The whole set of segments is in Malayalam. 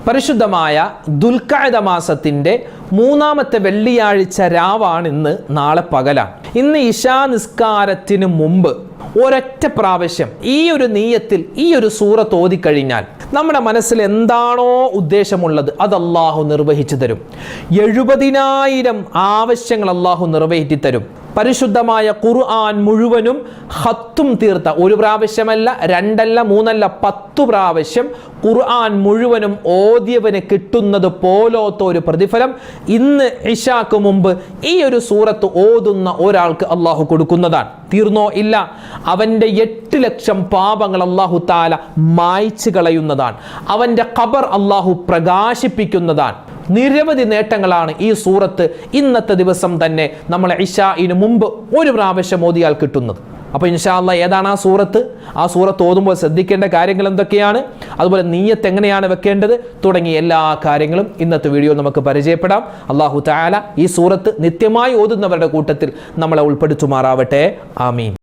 പരിശുദ്ധമായ ദുൽഖഅദ മാസത്തിൻ്റെ 3-ാമത്തെ വെള്ളിയാഴ്ച രാവാണ് ഇന്ന്. നാളെ പകലാണ്. ഇന്ന് ഇശാ നിസ്കാരത്തിന് മുമ്പ് ഒരൊറ്റ പ്രാവശ്യം ഈ ഒരു നീയത്തിൽ ഈ ഒരു സൂറത്ത് ഓതിക്കഴിഞ്ഞാൽ നമ്മുടെ മനസ്സിൽ എന്താണോ ഉദ്ദേശമുള്ളത് അത് അള്ളാഹു നിർവഹിച്ചു തരും. 70,000 ആവശ്യങ്ങൾ അള്ളാഹു നിറവേറ്റി തരും. പരിശുദ്ധമായ ഖുർആൻ മുഴുവനും ഖത്തും തീർത്ത, ഒരു പ്രാവശ്യമല്ല, 2 അല്ല, 3 അല്ല, 10 പ്രാവശ്യം ഖുർആൻ മുഴുവനും ഓതിയവന് കിട്ടുന്നത് പോലത്തെ ഒരു പ്രതിഫലം ഇന്ന് ഇശാക്ക് മുമ്പ് ഈ ഒരു സൂറത്ത് ഓതുന്ന ഒരാൾക്ക് അള്ളാഹു കൊടുക്കുന്നതാണ്. തീർന്നോ? ഇല്ല. അവൻ്റെ 8 ലക്ഷം പാപങ്ങൾ അള്ളാഹു താല മായ്ച്ചു കളയുന്നതാണ്. അവൻ്റെ ഖബർ അള്ളാഹു പ്രകാശിപ്പിക്കുന്നതാണ്. നിരവധി നേട്ടങ്ങളാണ് ഈ സൂറത്ത് ഇന്നത്തെ ദിവസം തന്നെ നമ്മൾ ഇശാഇന് മുമ്പ് ഒരു പ്രാവശ്യം ഓതിയാൽ കിട്ടുന്നത്. അപ്പോൾ ഇൻഷാ അല്ലാഹ് ഏതാണ് ആ സൂറത്ത് ഓതുമ്പോൾ ശ്രദ്ധിക്കേണ്ട കാര്യങ്ങൾ എന്തൊക്കെയാണ്, അതുപോലെ നീയത്ത് എങ്ങനെയാണ് വെക്കേണ്ടത് തുടങ്ങിയ എല്ലാ കാര്യങ്ങളും ഇന്നത്തെ വീഡിയോ നമുക്ക് പരിചയപ്പെടാം. അല്ലാഹു തആല ഈ സൂറത്ത് നിത്യമായി ഓതുന്നവരുടെ കൂട്ടത്തിൽ നമ്മളെ ഉൾപ്പെടുത്തുമാറാവട്ടെ. ആമീൻ.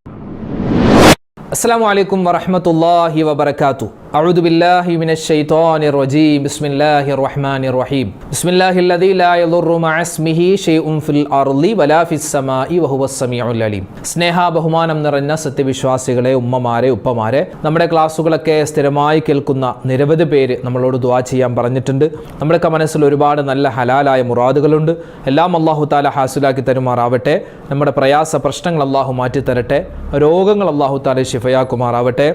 അസ്സലാമു അലൈക്കും വറഹ്മത്തുള്ളാഹി വബറകാതുഹു. أعوذ بالله من الشيطان الرجيم. بسم الله الرحمن الرحيم. بسم الله الذي لا يضر مع اسمه شيء في الأرض ولا في السماء وهو السميع العليم. സ്നേഹ ബഹുമാനം നിറഞ്ഞ സത്യവിശ്വാസികളെ, ഉമ്മമാരെ, ഉപ്പമാരെ, നമ്മുടെ ക്ലാസ്സുകളൊക്കെ സ്ഥിരമായി കേൾക്കുന്ന നിരവധി പേര് നമ്മളോട് ദുആ ചെയ്യാൻ പറഞ്ഞിട്ടുണ്ട്. നമ്മുടെയൊക്കെ മനസ്സിൽ ഒരുപാട് നല്ല ഹലാലായ മുറാദുകളുണ്ട്. എല്ലാം അല്ലാഹു തആല ഹാസിലാക്കി തരുമാറാവട്ടെ. നമ്മുടെ പ്രയാസ പ്രശ്നങ്ങൾ അല്ലാഹു മാറ്റി തരട്ടെ. രോഗങ്ങൾ അല്ലാഹു തആല ശിഫയാക്കുമാറാവട്ടെ.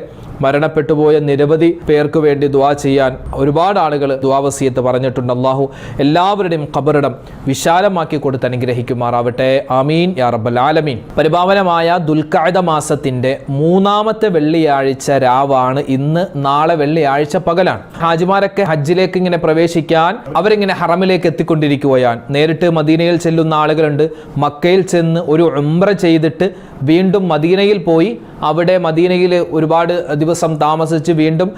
മരണപ്പെട്ടുപോയ നിരവധി പേർക്ക് വേണ്ടി ദുആ ചെയ്യാൻ ഒരുപാട് ആളുകൾ ദുആ വസിയത്ത് പറഞ്ഞിട്ടുണ്ട്. അല്ലാഹു എല്ലാവരുടെയും ഖബറിടം വിശാലമാക്കി കൊടുത്ത് അനുഗ്രഹിക്കുമാറാവട്ടെ. ആമീൻ യാ റബ്ബൽ ആലമീൻ. പരിപാവനമായ ദുൽഖഅദ മാസത്തിന്റെ 3-ാമത്തെ വെള്ളിയാഴ്ച രാവാണ് ഇന്ന്. നാളെ വെള്ളിയാഴ്ച പകലാണ്. ഹാജിമാരൊക്കെ ഹജ്ജിലേക്ക് ഇങ്ങനെ പ്രവേശിക്കാൻ അവരിങ്ങനെ ഹറമിലേക്ക് എത്തിക്കൊണ്ടിരിക്കുകയാണ്. നേരിട്ട് മദീനയിൽ ചെല്ലുന്ന ആളുകളുണ്ട്. മക്കയിൽ ചെന്ന് ഒരു ഉംറ ചെയ്തിട്ട് വീണ്ടും മദീനയിൽ പോയി അവിടെ മദീനയിൽ ഒരുപാട് ദിവസം താമസിച്ച് വീണ്ടും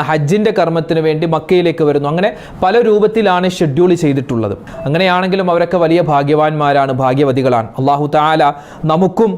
ഹജ്ജിൻ്റെ കർമ്മത്തിന് വേണ്ടി മക്കയിലേക്ക് വരുന്നു. അങ്ങനെ പല രൂപത്തിലാണ് ഷെഡ്യൂൾ ചെയ്തിട്ടുള്ളത്. അങ്ങനെയാണെങ്കിലും അവരൊക്കെ വലിയ ഭാഗ്യവാന്മാരാണ്, ഭാഗ്യവതികളാണ്. അല്ലാഹു തആല നമുക്കും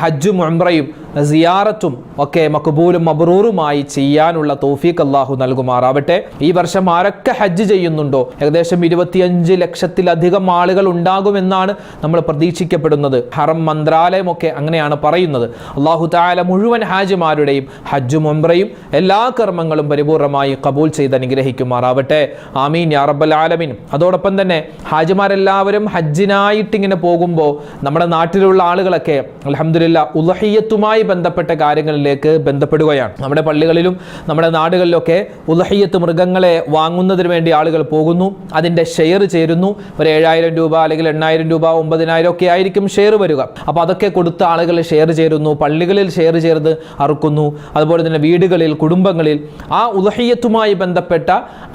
ഹജ്ജും ഉംറയും സിയാറത്തും ഒക്കെ മഖബൂലും മബ്റൂറുമായി ചെയ്യാനുള്ള തൗഫീഖ് അല്ലാഹു നൽകുമാറാവട്ടെ. ഈ വർഷം ആരൊക്കെ ഹജ്ജ് ചെയ്യുന്നുണ്ടോ ഏകദേശം 25 ലക്ഷത്തിലധികം ആളുകൾ ഉണ്ടാകുമെന്നാണ് നമ്മൾ പ്രതീക്ഷിക്കപ്പെടുന്നത്. ഹറം മന്ത്രാലയമൊക്കെ അങ്ങനെയാണ് പറയുന്നത്. അല്ലാഹു തആല മുഴുവൻ ഹാജിമാരുടെയും ഹജ്ജും ഉംറയും എല്ലാ കർമ്മങ്ങളും പരിപൂർണമായി ഖബൂൽ ചെയ്ത് അനുഗ്രഹിക്കുമാറാവട്ടെ. ആമീൻ യാ റബ്ബൽ ആലമീൻ. അതോടൊപ്പം തന്നെ ഹാജിമാരെല്ലാവരും ഹജ്ജിനായിട്ട് ഇങ്ങനെ പോകുമ്പോൾ നമ്മുടെ നാട്ടിലുള്ള ആളുകളൊക്കെ അൽഹംദുലില്ലാ ഉദ്ഹിയ്യത്തുമായി ബന്ധപ്പെട്ട കാര്യങ്ങളിലേക്ക് ബന്ധപ്പെടുകയാണ്. നമ്മുടെ പള്ളികളിലും നമ്മുടെ നാടുകളിലൊക്കെ ഉദ്ഹിയ്യത്ത് മൃഗങ്ങളെ വാങ്ങുന്നതിന് വേണ്ടി ആളുകൾ പോകുന്നു. അതിൻ്റെ ഷെയർ ചേരുന്നു. ഒരു 7,000 രൂപ അല്ലെങ്കിൽ 8,000 രൂപ 9,000 ഒക്കെ ആയിരിക്കും ഷെയർ വരിക. അപ്പോൾ അതൊക്കെ കൊടുത്ത ആളുകൾ ഷെയർ ചേരുന്നു, പള്ളികളിൽ ഷെയർ ചേർന്ന് അറുക്കുന്നു. അതുപോലെ തന്നെ വീടുകളിൽ, കുടുംബങ്ങളിൽ ആ ഉദ്ഹിയ്യത്തുമായി ബന്ധപ്പെട്ട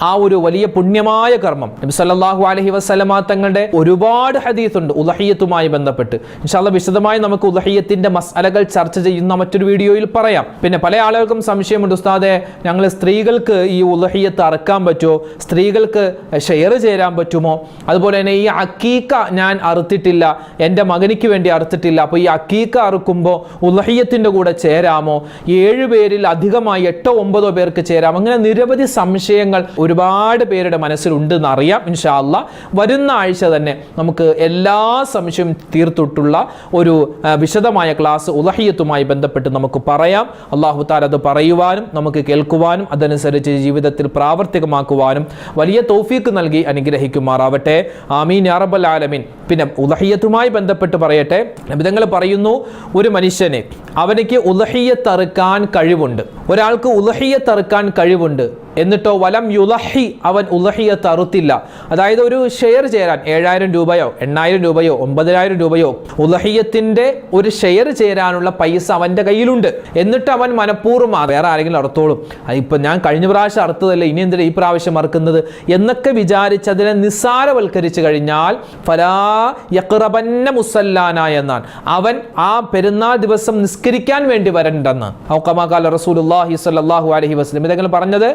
ആ ഒരു വലിയ പുണ്യമായ കർമ്മം നബി സല്ലല്ലാഹു അലൈഹി വസല്ലമ തങ്ങളുടെ ഒരുപാട് ഹദീസുണ്ട് ഉദ്ഹിയ്യത്തുമായി ബന്ധപ്പെട്ട്. ഇൻഷാ അല്ലാഹ് വിശദമായി നമുക്ക് ഉദ്ഹിയ്യത്തിന്റെ മസ്അലകൾ ചർച്ച ചെയ്യുന്ന മറ്റൊരു വീഡിയോയിൽ പറയാം. പിന്നെ പല ആളുകൾക്കും സംശയമുണ്ട്, ഉസ്താദെ ഞങ്ങൾ സ്ത്രീകൾക്ക് ഈ ഉദ്ഹിയ്യത്ത് അറക്കാൻ പറ്റുമോ, സ്ത്രീകൾക്ക് ഷെയർ ചേരാൻ പറ്റുമോ, അതുപോലെ തന്നെ ഈ അക്കീക്ക ഞാൻ അറുത്തിട്ടില്ല, എൻ്റെ മകനിക്ക് വേണ്ടി അറുത്തിട്ടില്ല, അപ്പോൾ ഈ അക്കീക്ക അറുക്കുമ്പോൾ ഉദ്ഹിയ്യത്തിൻ്റെ കൂടെ ചേരാമോ, 7 പേരിൽ അധികമായി 8-9 പേർക്ക് ചേരാം. അങ്ങനെ നിരവധി സംശയങ്ങൾ ഒരുപാട് പേരുടെ മനസ്സിലുണ്ടെന്ന് അറിയാം. ഇൻഷാ അല്ലാഹ് വരുന്ന ആഴ്ച തന്നെ നമുക്ക് എല്ലാ സംശയവും തീർത്തിട്ടുള്ള ഒരു വിശദമായ ക്ലാസ് ഉദ്ഹിയ്യത്തുമായി ബന്ധപ്പെട്ട് നമുക്ക് പറയാം. അല്ലാഹു തആല അത് പറയുവാനും നമുക്ക് കേൾക്കുവാനും അതനുസരിച്ച് ജീവിതത്തിൽ പ്രാവർത്തികമാക്കുവാനും വലിയ തൗഫീഖ് നൽകി അനുഗ്രഹിക്കുമാറാവട്ടെ. ആമീൻ യാ റബ്ബൽ ആലമീൻ. പിന്നെ ഉദ്ഹിയ്യത്തുമായി ബന്ധപ്പെട്ട് പറയട്ടെ, നബിതങ്ങൾ പറയുന്നു, ഒരു മനുഷ്യനെ അവനിക്ക് ഉദ്ഹിയ്യത്ത് അറുക്കാൻ കഴിവുണ്ട്, ഒരാൾക്ക് ഉദ്ഹിയ്യത്ത് അറുക്കാൻ കഴിവുണ്ട്, എന്നിട്ടോ വലം യുളഹി അവൻ ഉദ്ഹിയ്യത്ത് അറുത്തില്ല. അതായത് ഒരു ഷെയർ ചേരാൻ 7,000 രൂപയോ 8,000 രൂപയോ 9,000 രൂപയോ ഉദ്ഹിയ്യത്തിന്റെ ഒരു ഷെയർ ചേരാനുള്ള പൈസ അവൻ്റെ കയ്യിലുണ്ട്, എന്നിട്ട് അവൻ മനഃപൂർവ്വം വേറെ ആരെങ്കിലും അറുത്തോളും, ഇപ്പം ഞാൻ കഴിഞ്ഞ പ്രാവശ്യം അറുത്തതല്ലേ ഇനി എന്തിനാ ഈ പ്രാവശ്യം അറുക്കുന്നത് എന്നൊക്കെ വിചാരിച്ച് അതിനെ നിസ്സാരവൽക്കരിച്ചു കഴിഞ്ഞാൽ ഫലാ യഖ്റബന്ന മുസല്ലാന എന്നാണ്, അവൻ ആ പെരുന്നാൾ ദിവസം നിസ്കരിക്കാൻ വേണ്ടി വരണ്ടെന്ന് ഔ കമാ ഖാല റസൂലുള്ളാഹി സ്വല്ലല്ലാഹു അലൈഹി വസല്ലം. ഇതങ്ങൾ പറഞ്ഞത്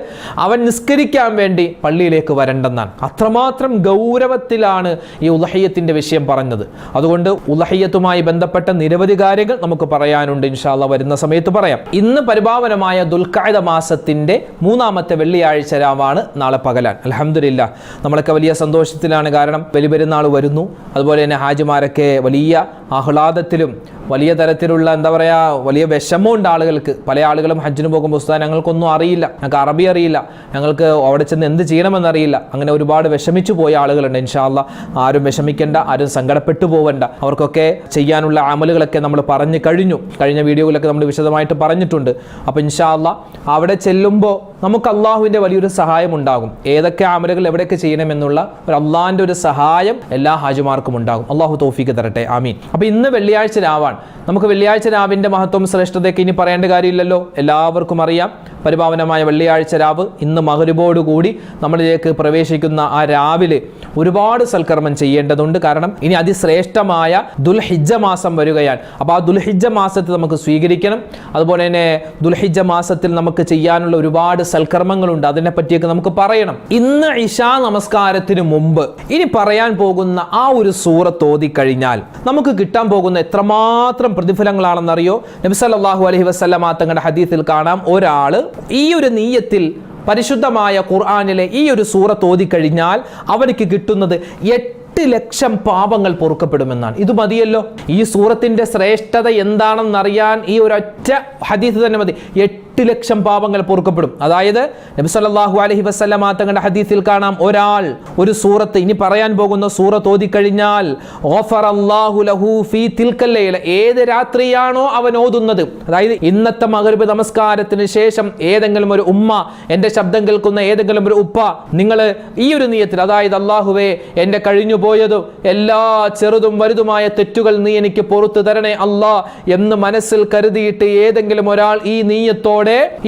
അവൻ നിസ്കരിക്കാൻ വേണ്ടി പള്ളിയിലേക്ക് വരണ്ടെന്നാണ്. അത്രമാത്രം ഗൗരവത്തിലാണ് ഈ ഉളഹിയ്യത്തിന്റെ വിഷയം പറഞ്ഞത്. അതുകൊണ്ട് ഉളഹിയ്യത്തുമായി ബന്ധപ്പെട്ട നിരവധി കാര്യങ്ങൾ നമുക്ക് പറയാനുണ്ട്. ഇൻഷാ അല്ലാഹ് വരുന്ന സമയത്ത് പറയാം. ഇന്ന് പരിപാവനമായ ദുൽഖഅദ മാസത്തിന്റെ 3-ാമത്തെ വെള്ളിയാഴ്ച രാവാണ് നാളെ പകലാൻ. അൽഹംദുലില്ലാഹ് നമ്മളൊക്കെ വലിയ സന്തോഷത്തിലാണ്. കാരണം ബലിപെരുന്നാൾ വരുന്നു. അതുപോലെ തന്നെ ഹാജിമാരൊക്കെ വലിയ ആഹ്ലാദത്തിലും വലിയ തരത്തിലുള്ള എന്താ പറയുക വലിയ വിഷമമുണ്ട് ആളുകൾക്ക്. പല ആളുകളും ഹജ്ജിന് പോകുമ്പോൾ ഉസ്താദ് ഞങ്ങൾക്കൊന്നും അറിയില്ല, ഞങ്ങൾക്ക് അറബി അറിയില്ല, ഞങ്ങൾക്ക് അവിടെ ചെന്ന് എന്ത് ചെയ്യണമെന്നറിയില്ല, അങ്ങനെ ഒരുപാട് വിഷമിച്ചു പോയ ആളുകളുണ്ട്. ഇൻഷാ അല്ലാഹ് ആരും വിഷമിക്കേണ്ട, ആരും സങ്കടപ്പെട്ടു പോവണ്ട. അവർക്കൊക്കെ ചെയ്യാനുള്ള അമലുകളൊക്കെ നമ്മൾ പറഞ്ഞു കഴിഞ്ഞു. കഴിഞ്ഞ വീഡിയോയിലൊക്കെ നമ്മൾ വിശദമായിട്ട് പറഞ്ഞിട്ടുണ്ട്. അപ്പോൾ ഇൻഷാ അല്ലാഹ് അവിടെ ചെല്ലുമ്പോൾ നമുക്ക് അള്ളാഹുവിൻ്റെ വലിയൊരു സഹായം ഉണ്ടാകും. ഏതൊക്കെ അമലുകൾ എവിടെയൊക്കെ ചെയ്യണമെന്നുള്ള ഒരു അള്ളാഹിൻ്റെ ഒരു സഹായം എല്ലാ ഹാജിമാർക്കും ഉണ്ടാകും. അള്ളാഹു തൗഫീഖ് തരട്ടെ, ആമീൻ. അപ്പോൾ ഇന്ന് വെള്ളിയാഴ്ച രാവാണ്. നമുക്ക് വെള്ളിയാഴ്ച രാവിൻ്റെ മഹത്വം ശ്രേഷ്ഠതയൊക്കെ ഇനി പറയേണ്ട കാര്യമില്ലല്ലോ, എല്ലാവർക്കും അറിയാം. പരിപാവനമായ വെള്ളിയാഴ്ച രാവ് ഇന്ന് മഗ്‌രിബോടുകൂടി നമ്മളിലേക്ക് പ്രവേശിക്കുന്ന ആ രാവിലെ ഒരുപാട് സൽക്കർമ്മം ചെയ്യേണ്ടതുണ്ട്. കാരണം ഇനി അതിശ്രേഷ്ഠമായ ദുൽഹിജ്ജ മാസം വരികയാണ്. അപ്പോൾ ആ ദുൽഹിജ്ജ മാസത്തിൽ നമുക്ക് സ്വീകരിക്കണം. അതുപോലെ തന്നെ ദുൽഹിജ്ജ മാസത്തിൽ നമുക്ക് ചെയ്യാനുള്ള ഒരുപാട് സൽക്കർമ്മങ്ങളുണ്ട്. അതിനെപ്പറ്റിയൊക്കെ നമുക്ക് പറയണം. ഇന്ന് ഇശാ നമസ്കാരത്തിന് മുമ്പ് ഇനി പറയാൻ പോകുന്ന ആ ഒരു സൂറത്ത് ഓതിക്കഴിഞ്ഞാൽ നമുക്ക് കിട്ടാൻ പോകുന്ന എത്രമാത്രം പ്രതിഫലങ്ങളാണെന്നറിയോ? നബി സല്ലല്ലാഹു അലൈഹി വസല്ലമ തങ്ങളുടെ ഹദീസിൽ കാണാം, ഒരാൾ ഈ ഒരു നീയത്തിൽ പരിശുദ്ധമായ ഖുർആനിലെ ഈ ഒരു സൂറത്ത് ഓതിക്കഴിഞ്ഞാൽ അവർക്ക് കിട്ടുന്നത് 8 ലക്ഷം പാപങ്ങൾ പൊറുക്കപ്പെടുമെന്നാണ്. ഇത് മതിയല്ലോ. ഈ സൂറത്തിന്റെ ശ്രേഷ്ഠത എന്താണെന്നറിയാൻ ഈ ഒരൊറ്റ ഹദീസ് തന്നെ മതി. 8 ലക്ഷം പാപങ്ങൾ പൊറുക്കപ്പെടും. അതായത് നബി സല്ലല്ലാഹു അലൈഹി വസല്ലമ തങ്ങളുടെ ഹദീസിൽ കാണാം, ഒരാൾ ഒരു സൂറത്ത് ഇനി പറയാൻ പോകുന്ന സൂറത്ത് ഓതിക്കഴിഞ്ഞാൽ ഗഫറല്ലാഹു ലഹു ഫീ തിൽക്കൽ ലൈല, ഏത് രാത്രിയാണോ അവൻ ഓതുന്നത്, അതായത് ഇന്നത്തെ മഗ്‌രിബ് നമസ്കാരത്തിന് ശേഷം ഏതെങ്കിലും ഒരു ഉമ്മ, എൻ്റെ ശബ്ദം കേൾക്കുന്ന ഏതെങ്കിലും ഒരു ഉപ്പ, നിങ്ങൾ ഈ ഒരു നിയത്തിൽ, അതായത് അല്ലാഹുവേ എൻ്റെ കഴിഞ്ഞു പോയതും എല്ലാ ചെറുതും വലുതുമായ തെറ്റുകൾ നീ എനിക്ക് പുറത്തു തരണേ അല്ലാ എന്ന് മനസ്സിൽ കരുതിയിട്ട് ഏതെങ്കിലും ഒരാൾ ഈ നീയത്തോടെ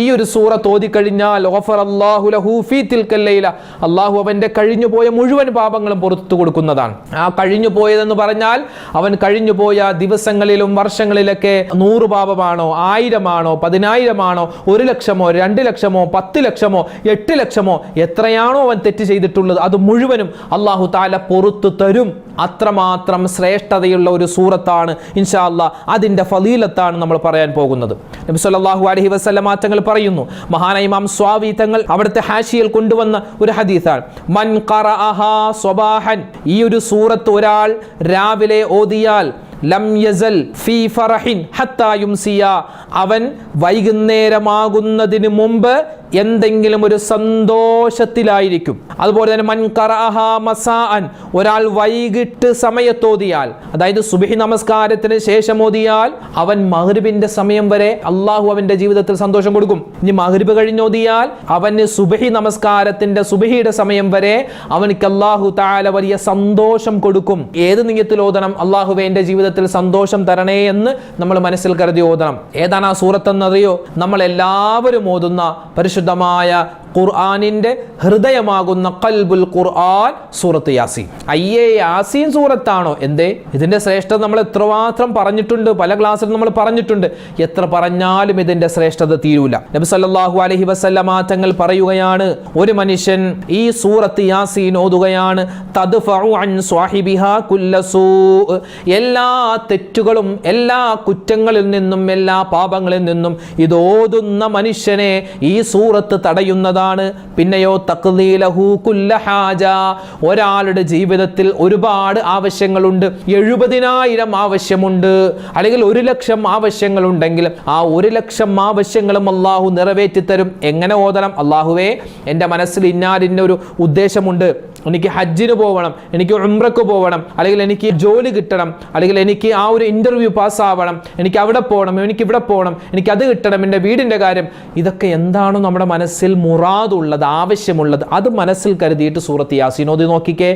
ഈ ഒരു സൂറത്ത് ഓതിക്കഴിഞ്ഞാൽ ഗഫറല്ലാഹു ലഹു ഫീ തിൽക്കൽ ലൈല, അല്ലാഹു അവന്റെ കഴിഞ്ഞുപോയ മുഴുവൻ പാപങ്ങളും പുറത്തു കൊടുക്കുന്നതാണ്. ആ കഴിഞ്ഞു പോയതെന്ന് പറഞ്ഞാൽ അവൻ കഴിഞ്ഞുപോയ ദിവസങ്ങളിലും വർഷങ്ങളിലൊക്കെ 100 പാപമാണോ, 1000 ആണോ, 10,000 ആണോ, 1 ലക്ഷമോ, 2 ലക്ഷമോ, 10 ലക്ഷമോ, 8 ലക്ഷമോ, എത്രയാണോ അവൻ തെറ്റ് ചെയ്തിട്ടുള്ളത് അത് മുഴുവനും അല്ലാഹു തആല പുറത്തു തരും. അത്രമാത്രം ശ്രേഷ്ഠതയുള്ള ഒരു സൂറത്താണ് ഇൻഷാ അല്ലാഹ്. അതിന്റെ ഫളീലത്താണ് നമ്മൾ പറയാൻ പോകുന്നത്. നബി സല്ലല്ലാഹു അലൈഹി വസല്ലമ തങ്ങൾ പറയുന്നു, മഹാനായ ഇമാം സ്വാവി തങ്ങൾ അവിടുത്തെ ഹാഷിയിൽ കൊണ്ടുവന്ന ഒരു ഹദീസാണ്, മൻ ഖറഅഹാ സ്വബാഹൻ, ഈ ഒരു സൂറത്ത് ഒരാൾ രാവിലെ ഓതിയാൽ ലം യസൽ ഫീ ഫറഹിൻ ഹത്താ യുംസിയ, അവൻ വൈകുന്നേരമാകുന്നതിന് മുമ്പ് എന്തെങ്കിലും ഒരു സന്തോഷത്തിലായിരിക്കും. അതുപോലെ തന്നെ മൻ ഖറഅഹാ മസാഅൻ, ഒരാൾ വൈകിട്ട് സമയത്തോതിയാൽ, അതായത് സുബ്ഹി നമസ്കാരത്തിന് ശേഷം ഓതിയാൽ അവൻ മഗ്‌രിബിന്റെ സമയം വരെ അള്ളാഹു അവന്റെ ജീവിതത്തിൽ സന്തോഷം കൊടുക്കും. ഇനി മഗ്‌രിബ് കഴിഞ്ഞോതിയാൽ അവന് സുബ്ഹി നമസ്കാരത്തിന്റെ സുബ്ഹിയുടെ സമയം വരെ അവനിക്ക് അള്ളാഹു തആല വലിയ സന്തോഷം കൊടുക്കും. ഏത് നിയ്യത്തിൽ ഓതണം? അള്ളാഹുവേ എൻ്റെ ജീവിതത്തിൽ സന്തോഷം തരണേ എന്ന് നമ്മൾ മനസ്സിൽ കരുതി ഓതണം. ഏതാണ് ആ സൂറത്ത് എന്നറിയോ? നമ്മൾ എല്ലാവരും ഓതുന്ന പരിശുദ്ധമായ ഖുർആനിന്റെ ഹൃദയമാകുന്ന ഖൽബുൽ ഖുർആൻ സൂറത്ത് യാസീൻ. അയ്യേ, യാസീൻ സൂറത്താണോ? എന്തേ? ഇതിന്റെ ശ്രേഷ്ഠത നമ്മൾ എത്രമാത്രം പറഞ്ഞിട്ടുണ്ട്, പല ക്ലാസ്സിൽ നമ്മൾ പറഞ്ഞിട്ടുണ്ട്. എത്ര പറഞ്ഞാലും ഇതിന്റെ ശ്രേഷ്ഠത തീരൂല. നബി സല്ലല്ലാഹു അലൈഹി വസല്ലമ തങ്ങൾ പറയുകയാണ്, ഒരു മനുഷ്യൻ ഈ സൂറത്ത് യാസീൻ ഓതുകയാണ്, തദ്ഫഉ അൻ സ്വാഹിബിഹാ കുല്ല സൂ, എല്ലാ തെറ്റുകളും എല്ലാ കുറ്റങ്ങളിൽ നിന്നും എല്ലാ പാപങ്ങളിൽ നിന്നും ഇത് ഓതുന്ന മനുഷ്യനെ ഈ സൂറത്ത് തടയുന്നതാണ്. പിന്നെയോ തഖ്ദീലഹു കുല്ല ഹാജ, ഒരാളുടെ ജീവിതത്തിൽ ഒരുപാട് ആവശ്യങ്ങളുണ്ട്, 70,000 ആവശ്യമുണ്ട്, അല്ലെങ്കിൽ 1,00,000 ആവശ്യങ്ങളുണ്ടെങ്കിൽ ആ 1,00,000 ആവശ്യങ്ങളും അള്ളാഹു നിറവേറ്റി തരും. എങ്ങനെ ഓതണം? അള്ളാഹുവേ, എൻ്റെ മനസ്സിൽ ഇന്നാലിന്ന ഒരു ഉദ്ദേശമുണ്ട്, എനിക്ക് ഹജ്ജിന് പോകണം, എനിക്ക് ഉംറക്ക് പോകണം, അല്ലെങ്കിൽ എനിക്ക് ജോലി കിട്ടണം, അല്ലെങ്കിൽ എനിക്ക് ആ ഒരു ഇന്റർവ്യൂ പാസ്സാവണം, എനിക്ക് അവിടെ പോകണം, എനിക്ക് ഇവിടെ പോകണം, എനിക്ക് അത് കിട്ടണം, എൻ്റെ വീടിൻ്റെ കാര്യം, ഇതൊക്കെ എന്താണോ നമ്മുടെ മനസ്സിൽ മുറാദുള്ളത്, ആവശ്യമുള്ളത്, അത് മനസ്സിൽ കരുതിയിട്ട് സൂറത്ത് യാസീൻ ഓതി നോക്കിക്കേ.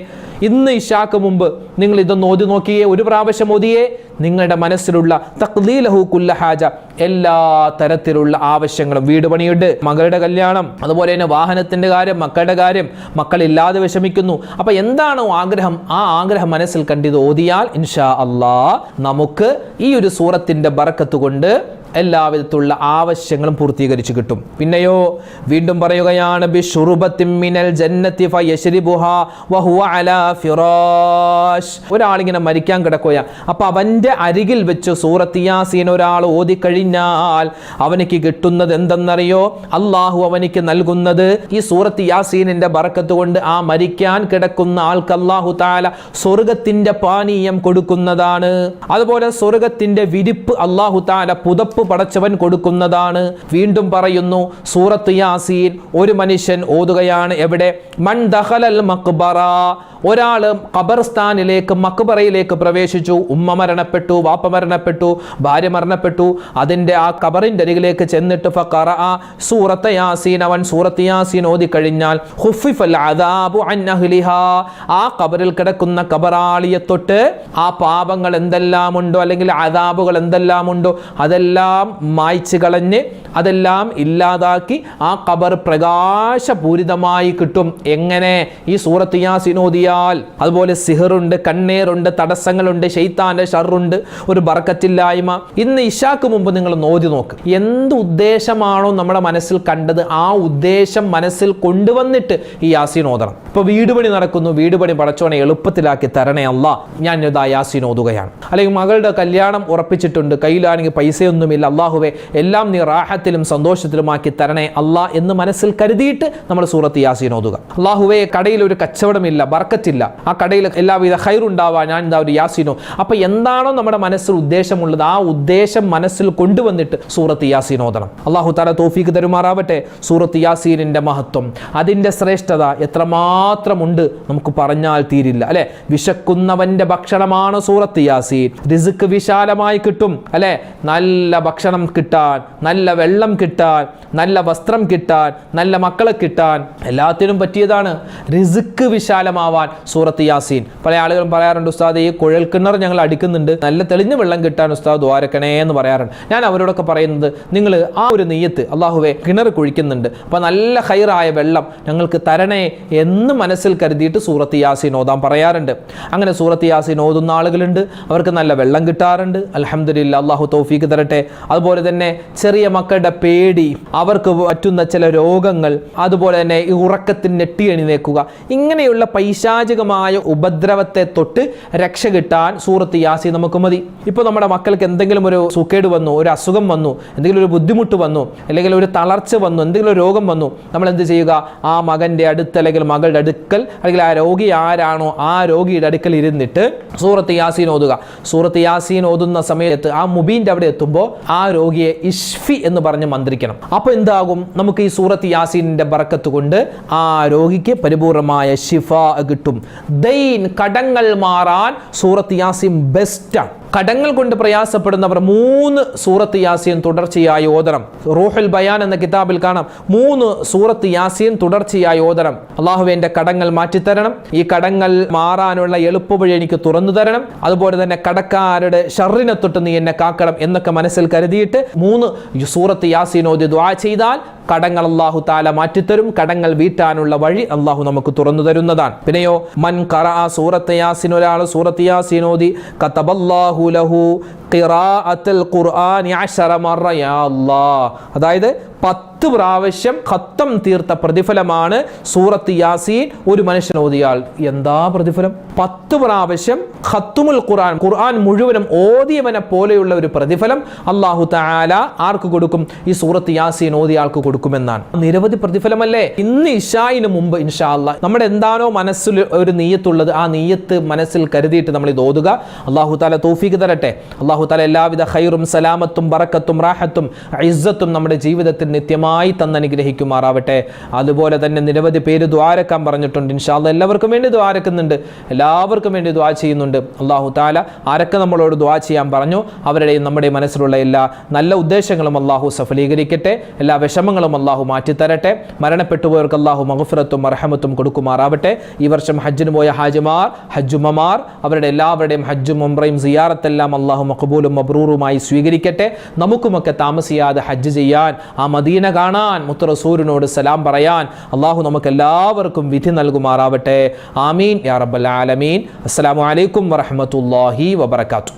ഇന്ന് ഇശാക്ക് മുമ്പ് നിങ്ങൾ ഇതൊന്ന് ഓതി നോക്കിയേ, ഒരു പ്രാവശ്യം ഓതിയേ, നിങ്ങളുടെ മനസ്സിലുള്ള തഖ്ദീലഹു കുല്ല ഹാജ, എല്ലാ തരത്തിലുള്ള ആവശ്യങ്ങളും, വീട് പണിയുണ്ട്, മകളുടെ കല്യാണം, അതുപോലെ തന്നെ വാഹനത്തിന്റെ കാര്യം, മക്കളുടെ കാര്യം, മക്കളില്ലാതെ വിഷമിക്കുന്നു, അപ്പൊ എന്താണോ ആഗ്രഹം, ആ ആഗ്രഹം മനസ്സിൽ കണ്ടിത് ഓതിയാൽ ഇൻഷാ അല്ലാഹ് നമുക്ക് ഈ ഒരു സൂറത്തിന്റെ ബറക്കത്ത് കൊണ്ട് എല്ലാവിധത്തിലുള്ള ആവശ്യങ്ങളും പൂർത്തീകരിച്ചു കിട്ടും. പിന്നെയോ വീണ്ടും പറയുകയാണ് ബിശുറുബത്തിൻ മിനൽ ജന്നത്തി ഫയശ്രിബുഹാ വഹുവ അലാ ഫിറാഷ്. ഒരാളിങ്ങനെ മരിക്കാൻ കിടക്കുകയാ, അപ്പൊ അവന്റെ അരികിൽ വെച്ച് സൂറത്ത് യാസീൻ ഒരാൾ ഓതിക്കഴിഞ്ഞാൽ അവനിക്ക് കിട്ടുന്നത് എന്തെന്നറിയോ? അള്ളാഹു അവനിക്ക് നൽകുന്നത് ഈ സൂറത്ത് യാസീനിന്റെ ബറക്കത്ത് കൊണ്ട് ആ മരിക്കാൻ കിടക്കുന്ന ആൾക്ക് അള്ളാഹു തആല സ്വർഗത്തിന്റെ പാനീയം കൊടുക്കുന്നതാണ്. അതുപോലെ സ്വർഗത്തിന്റെ വിരിപ്പ് അള്ളാഹു തആല പുതപ്പ് പടച്ചവൻ കൊടുക്കുന്നതാണ്. വീണ്ടും പറയുന്നു സൂറത്ത് യാസീൻ ഒരു മനുഷ്യൻ ഓതുകയാണ്. എവിടെ? മൻ ദഖലൽ മഖ്ബറ, ഒരാള് ഖബർസ്ഥാനിലേക്ക് മഖ്ബറയിലേക്ക് പ്രവേശിച്ചു. ഉമ്മ മരണപ്പെട്ടു, വാപ്പ മരണപ്പെട്ടു, ഭാര്യ മരണപ്പെട്ടു. അതിന്റെ ആ ഖബറിന്റെ അരികിലേക്ക് ചെന്നിട്ട് ഫഖറഅ സൂറത്ത് യാസീൻ, അവൻ സൂറത്ത് യാസീൻ ഓതി കഴിഞ്ഞാൽ ഖുഫിഫൽ അദാബു അൻ അഹ്ലിഹാ, ആ ഖബറിൽ കിടക്കുന്ന ഖബറാളിയെ തൊട്ട് ആ പാപങ്ങൾ എന്തെല്ലാം ഉണ്ടോ അല്ലെങ്കിൽ അദാബുകൾ എന്തെല്ലാം ഉണ്ടോ അതെല്ലാം മായ്ച്ചു കളഞ്ഞ് അതെല്ലാം ഇല്ലാതാക്കി ആ ഖബർ പ്രകാശപൂരിതമായി കിട്ടും. എങ്ങനെ? ഈ സൂറത്ത് യാസീൻ ഓതിയാൽ. അതുപോലെ സിഹറുണ്ട്, കണ്ണേറുണ്ട്, തടസ്സങ്ങളുണ്ട്, ശൈത്താന്റെ ഷർറുണ്ട്, ഒരു ബർക്കത്തില്ലായ്മ. ഇന്ന് ഇശാക്ക് മുമ്പ് നിങ്ങൾ ഓതി നോക്ക്. എന്ത് ഉദ്ദേശമാണോ നമ്മുടെ മനസ്സിൽ കണ്ടത് ആ ഉദ്ദേശം മനസ്സിൽ കൊണ്ടുവന്നിട്ട് ഈ യാസീൻ ഓതണം. ഇപ്പൊ വീട് പണി നടക്കുന്നു, വീട് പണി പടച്ചോനെ എളുപ്പത്തിലാക്കി തരണേ അല്ലാ, ഞാൻ ഇതാ യാസീൻ ഓതുകയാണ്. അല്ലെങ്കിൽ മകളുടെ കല്യാണം ഉറപ്പിച്ചിട്ടുണ്ട്, കയ്യിലാണെങ്കിൽ പൈസയൊന്നുമില്ല, അള്ളാഹുവേ എല്ലാം നീ റാഹത്തിലും സന്തോഷത്തിലുമാക്കി തരണേ അല്ലാ എന്ന് മനസ്സിൽ കരുതിയിട്ട് നമ്മൾ സൂറത്ത് യാസീൻ ഓതുക. അള്ളാഹുവേ കടയിൽ ഒരു കച്ചവടമില്ല, ബർക്കത്തില്ല, ആ കടയിൽ എല്ലാവിധ ഖൈറുണ്ടാവാൻ ഞാൻ എന്താ ഒരു യാസീനോ. അപ്പൊ എന്താണോ നമ്മുടെ മനസ്സിൽ ഉദ്ദേശമുള്ളത് ആ ഉദ്ദേശം മനസ്സിൽ കൊണ്ടുവന്നിട്ട് സൂറത്ത് യാസീൻ ഓതണം. അള്ളാഹു തആല തൗഫീഖ് തരുമാറാവട്ടെ. സൂറത്ത് യാസീനിന്റെ മഹത്വം, അതിന്റെ ശ്രേഷ്ഠത എത്രമാത്രമുണ്ട് നമുക്ക് പറഞ്ഞാൽ തീരില്ല അല്ലെ. വിശക്കുന്നവന്റെ ഭക്ഷണമാണ് സൂറത്ത് യാസീൻ. റിസ്ക് വിശാലമായി കിട്ടും അല്ലെ. നല്ല ഭക്ഷണം കിട്ടാൻ, നല്ല വെള്ളം കിട്ടാൻ, നല്ല വസ്ത്രം കിട്ടാൻ, നല്ല മക്കളെ കിട്ടാൻ, എല്ലാത്തിനും പറ്റിയതാണ്. റിസ്ക് വിശാലമാവാൻ സൂറത്ത് യാസീൻ. പല ആളുകളും പറയാറുണ്ട്, ഉസ്താദ് ഈ കുഴൽ കിണർ ഞങ്ങൾ അടിക്കുന്നുണ്ട്, നല്ല തെളിഞ്ഞ വെള്ളം കിട്ടാൻ ഉസ്താദ് ദ്വാരക്കണേ എന്ന് പറയാറുണ്ട്. ഞാൻ അവരോടൊക്കെ പറയുന്നത്, നിങ്ങൾ ആ ഒരു നിയ്യത്ത്, അള്ളാഹുവേ കിണർ കുഴിക്കുന്നുണ്ട്, അപ്പൊ നല്ല ഖൈറായ വെള്ളം ഞങ്ങൾക്ക് തരണേ എന്ന് മനസ്സിൽ കരുതിയിട്ട് സൂറത്ത് യാസീൻ ഓതാൻ പറയാറുണ്ട്. അങ്ങനെ സൂറത്ത് യാസീൻ ഓതുന്ന ആളുകളുണ്ട്, അവർക്ക് നല്ല വെള്ളം കിട്ടാറുണ്ട്. അൽഹംദുലില്ലാ, അള്ളാഹു തൗഫീഖ് തരട്ടെ. അതുപോലെ തന്നെ ചെറിയ മക്കളുടെ പേടി, അവർക്ക് പറ്റുന്ന ചില രോഗങ്ങൾ, അതുപോലെ തന്നെ ഈ ഉറക്കത്തിന് നെട്ടി എഴുന്നേൽക്കുക, ഇങ്ങനെയുള്ള പൈശാചികമായ ഉപദ്രവത്തെ തൊട്ട് രക്ഷ കിട്ടാൻ സൂറത്ത് യാസീൻ നമുക്ക് മതി. ഇപ്പോൾ നമ്മുടെ മക്കൾക്ക് എന്തെങ്കിലും ഒരു സുഖേട് വന്നു, ഒരു അസുഖം വന്നു, എന്തെങ്കിലും ഒരു ബുദ്ധിമുട്ട് വന്നു, അല്ലെങ്കിൽ ഒരു തളർച്ച വന്നു, എന്തെങ്കിലും ഒരു രോഗം വന്നു, നമ്മൾ എന്ത് ചെയ്യുക? ആ മകന്റെ അടുത്ത് അല്ലെങ്കിൽ മകളുടെ അടുക്കൽ അല്ലെങ്കിൽ ആ രോഗി ആരാണോ ആ രോഗിയുടെ അടുക്കൽ ഇരുന്നിട്ട് സൂറത്ത് യാസീൻ ഓതുക. സൂറത്ത് യാസീൻ ഓതുന്ന സമയത്ത് ആ മുബീന്റെ അവിടെ എത്തുമ്പോൾ ആ രോഗിയെ ഇഷ്ഫി എന്ന് പറഞ്ഞ് മന്ത്രിക്കണം. അപ്പൊ എന്താകും? നമുക്ക് ഈ സൂറത്ത് യാസീനിന്റെ ബറക്കത്ത് കൊണ്ട് ആ രോഗിക്ക് പരിപൂർണമായ ശിഫാ കിട്ടും. ദൈൻ, കടങ്ങൾ മാറാൻ സൂറത്ത് യാസീൻ ബെസ്റ്റാണ്. കടങ്ങൾ കൊണ്ട് പ്രയാസപ്പെടുന്നവർ 3 സൂറത്ത് യാസീൻ തുടർച്ചയായി ഓതണം. റൂഹുൽ ബയാൻ എന്ന കിതാബിൽ കാണാം 3 സൂറത്ത് യാസീൻ തുടർച്ചയായി ഓതണം. അള്ളാഹുവേ എൻ്റെ കടങ്ങൾ മാറ്റിത്തരണം, ഈ കടങ്ങൾ മാറാനുള്ള എളുപ്പവഴി എനിക്ക് തുറന്നു തരണം, അതുപോലെ തന്നെ കടക്കാരുടെ ഷർറിനെ തൊട്ട് നീ എന്നെ കാക്കണം എന്നൊക്കെ മനസ്സിൽ കരുതിയിട്ട് 3 സൂറത്ത് യാസീൻ ഓതി ദുആ ചെയ്താൽ കടങ്ങൾ അല്ലാഹു തആല മാറ്റിത്തരും. കടങ്ങൾ വീട്ടാനുള്ള വഴി അല്ലാഹു നമുക്ക് തുറന്നു തരുന്നതാണ്. പിന്നെയോ മൻ ഖറഅ സൂറത്ത് യാസീൻ, ഒരാൾ സൂറത്ത് യാസീൻ ഓതി കതബല്ലാഹു ലഹു ഖിറാഅത്തുൽ ഖുർആനി 10 മറ യാ അല്ലാഹ്, അതായത് 10 പ്രാവശ്യം ഖത്തം തീർത്ത പ്രതിഫലമാണ് സൂറത്ത് യാസീൻ ഒരു മനുഷ്യൻ ഓതിയാൽ. എന്താ പ്രതിഫലം? 10 പ്രാവശ്യം ഖത്തുമുൽ ഖുർആൻ, ഖുർആൻ മുഴുവനും ഓതിയവനെ പോലെയുള്ള ഒരു പ്രതിഫലം അല്ലാഹു തആല ആർക്ക് കൊടുക്കും? ഈ സൂറത്ത് യാസീൻ ഓതിയ ആൾക്ക് കൊടുക്കുമെന്നാണ്. നിരവധി പ്രതിഫലമല്ലേ. ഇന്ന് ഇശായിന് മുമ്പ് ഇൻഷാ അല്ലാഹ് നമ്മുടെ എന്താണോ മനസ്സിൽ ഒരു നിയ്യത്തുള്ളത് ആ നിയ്യത്ത് മനസ്സിൽ കരുതിയിട്ട് നമ്മൾ ഇത് ഓതുക. അല്ലാഹു തആല തൗഫീഖ് തരട്ടെ. അല്ലാഹു തആല എല്ലാവിധ ഖൈറും സലാമത്തും ബറക്കത്തും റാഹത്തും ഇസ്സത്തും നമ്മുടെ ജീവിതത്തിൽ നിത്യമായി തന്നനുഗ്രഹിക്കുമാറാവട്ടെ. അതുപോലെ തന്നെ നിരവധി പേര് ദ്വാരക്കാൻ പറഞ്ഞിട്ടുണ്ട്. ഇൻഷാ അല്ലാഹ് എല്ലാവർക്കും വേണ്ടി ദ്വാരക്കുന്നുണ്ട്, എല്ലാവർക്കും വേണ്ടി ദ്വാ ചെയ്യുന്നുണ്ട്. അല്ലാഹു തആല ആരൊക്കെ നമ്മളോട് ദ്വാ ചെയ്യാൻ പറഞ്ഞു അവരുടെയും നമ്മുടെ മനസ്സിലുള്ള എല്ലാ നല്ല ഉദ്ദേശങ്ങളും അല്ലാഹു സഫലീകരിക്കട്ടെ. എല്ലാ വിഷമങ്ങളും അല്ലാഹു മാറ്റിത്തരട്ടെ. മരണപ്പെട്ടുപോയവർക്ക് അല്ലാഹു മഗ്ഫിറത്തും മർഹമത്തും കൊടുക്കുമാറാവട്ടെ. ഈ വർഷം ഹജ്ജിന് പോയ ഹാജിമാർ, ഹജ്ജുമ്മമാർ, അവരുടെ എല്ലാവരുടെയും ഹജ്ജും ഉംറയും സിയാറത്തെല്ലാം അല്ലാഹു മഖബൂലും മബ്രൂറുമായി സ്വീകരിക്കട്ടെ. നമുക്കുമൊക്കെ താമസിയാതെ ഹജ്ജ് ചെയ്യാൻ, ആ മദീന കാണാൻ, മുത്ത് റസൂലിനോട് സലാം പറയാൻ അല്ലാഹു നമുക്ക് എല്ലാവർക്കും വിധി നൽകുമാറാവട്ടെ. ആമീൻ യാ റബ്ബൽ ആലമീൻ. അസ്സലാമു അലൈക്കും വറഹ്മത്തുള്ളാഹി വബറകാതുഹു.